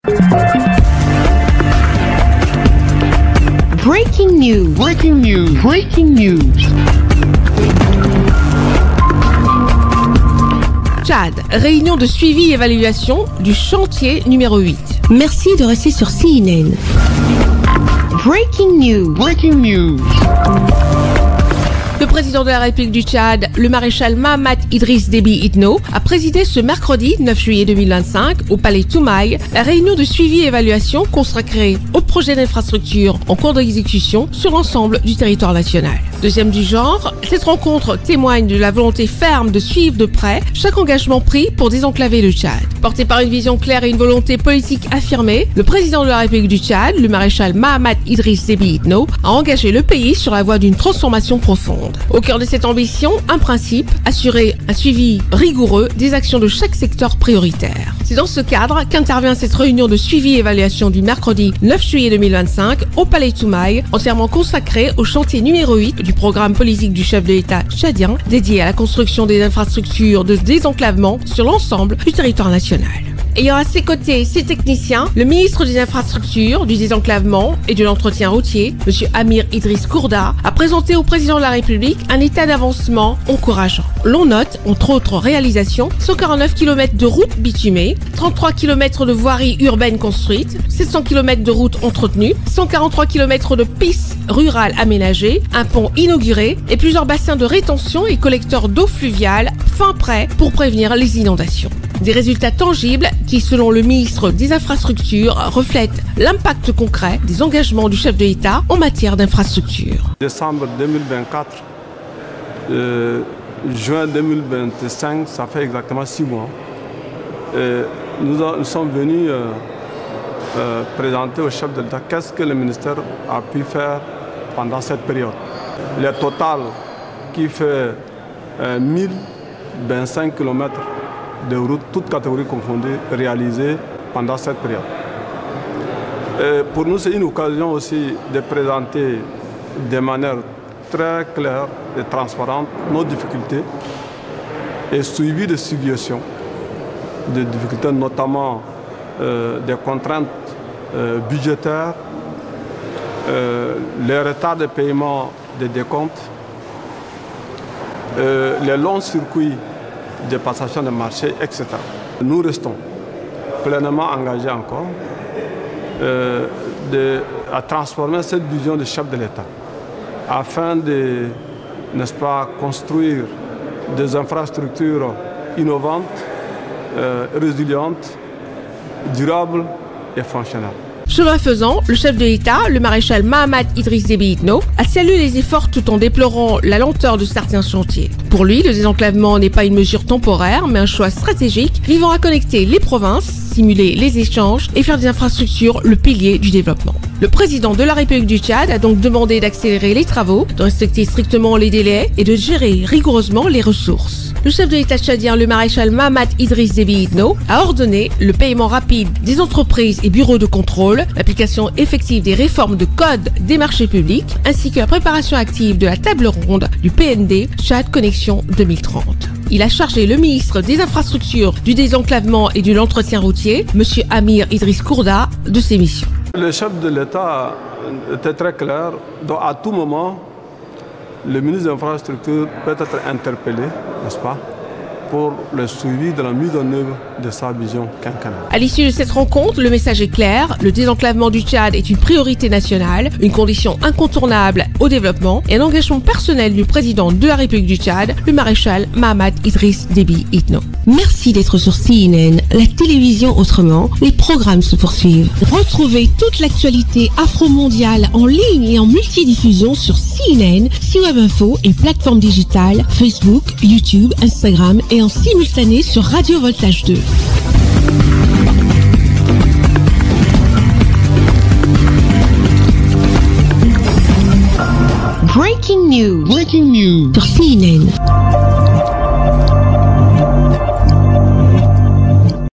Breaking news. Breaking news. Breaking news. Tchad, réunion de suivi et évaluation du chantier numéro 8. Merci de rester sur CNN. Breaking news. Breaking news. Le président de la République du Tchad, le maréchal Mahamat Idriss Déby Itno, a présidé ce mercredi 9 juillet 2025 au palais Toumaï la réunion de suivi et évaluation consacrée au projet d'infrastructure en cours d'exécution sur l'ensemble du territoire national. Deuxième du genre, cette rencontre témoigne de la volonté ferme de suivre de près chaque engagement pris pour désenclaver le Tchad. Porté par une vision claire et une volonté politique affirmée, le président de la République du Tchad, le maréchal Mahamat Idriss Déby Itno, a engagé le pays sur la voie d'une transformation profonde. Au cœur de cette ambition, un principe, assurer un suivi rigoureux des actions de chaque secteur prioritaire. C'est dans ce cadre qu'intervient cette réunion de suivi et évaluation du mercredi 9 juillet 2025 au palais Toumaï, entièrement consacrée au chantier numéro 8 du programme politique du chef de l'État tchadien, dédié à la construction des infrastructures de désenclavement sur l'ensemble du territoire national. Ayant à ses côtés ses techniciens, le ministre des Infrastructures, du Désenclavement et de l'Entretien routier, M. Amir Idriss Kourda, a présenté au président de la République un état d'avancement encourageant. L'on note, entre autres réalisations, 149 km de routes bitumées, 33 km de voiries urbaines construites, 700 km de routes entretenues, 143 km de pistes rurales aménagées, un pont inauguré et plusieurs bassins de rétention et collecteurs d'eau fluviale fin prêts pour prévenir les inondations. Des résultats tangibles qui, selon le ministre des Infrastructures, reflètent l'impact concret des engagements du chef de l'État en matière d'infrastructures. Décembre 2024, juin 2025, ça fait exactement 6 mois. Nous sommes venus présenter au chef de l'État qu'est-ce que le ministère a pu faire pendant cette période. Le total qui fait 1025 km de routes, toutes catégories confondues, réalisées pendant cette période. Pour nous, c'est une occasion aussi de présenter de manière très claire et transparente nos difficultés et suivi de suggestions, des difficultés notamment des contraintes budgétaires, les retards de paiement des décomptes, les longs circuits de passation de marché, etc. Nous restons pleinement engagés encore à transformer cette vision du chef de l'État afin de, n'est-ce pas, construire des infrastructures innovantes, résilientes, durables et fonctionnelles. Chemin faisant, le chef de l'État, le maréchal Mahamat Idriss Déby Itno, a salué les efforts tout en déplorant la lenteur de certains chantiers. Pour lui, le désenclavement n'est pas une mesure temporaire, mais un choix stratégique visant à connecter les provinces, stimuler les échanges et faire des infrastructures le pilier du développement. Le président de la République du Tchad a donc demandé d'accélérer les travaux, de respecter strictement les délais et de gérer rigoureusement les ressources. Le chef de l'État tchadien, le maréchal Mahamat Idriss Déby Itno, a ordonné le paiement rapide des entreprises et bureaux de contrôle, l'application effective des réformes de code des marchés publics, ainsi que la préparation active de la table ronde du PND Tchad Connexion 2030. Il a chargé le ministre des Infrastructures, du Désenclavement et de l'Entretien routier, M. Amir Idriss Kourda, de ses missions. Le chef de l'État était très clair, donc à tout moment, le ministre des Infrastructures peut être interpellé, n'est-ce pas, pour le suivi de la mise en œuvre de sa vision quinquennale. À l'issue de cette rencontre, le message est clair. Le désenclavement du Tchad est une priorité nationale, une condition incontournable au développement et un engagement personnel du président de la République du Tchad, le maréchal Mahamat Idriss Déby Itno. Merci d'être sur CNN, la télévision autrement. Les programmes se poursuivent. Retrouvez toute l'actualité afro-mondiale en ligne et en multidiffusion sur CNN, C-Web Info et plateformes digitales, Facebook, YouTube, Instagram et en simultané sur Radio Voltage 2. Breaking news. Breaking news sur CNN.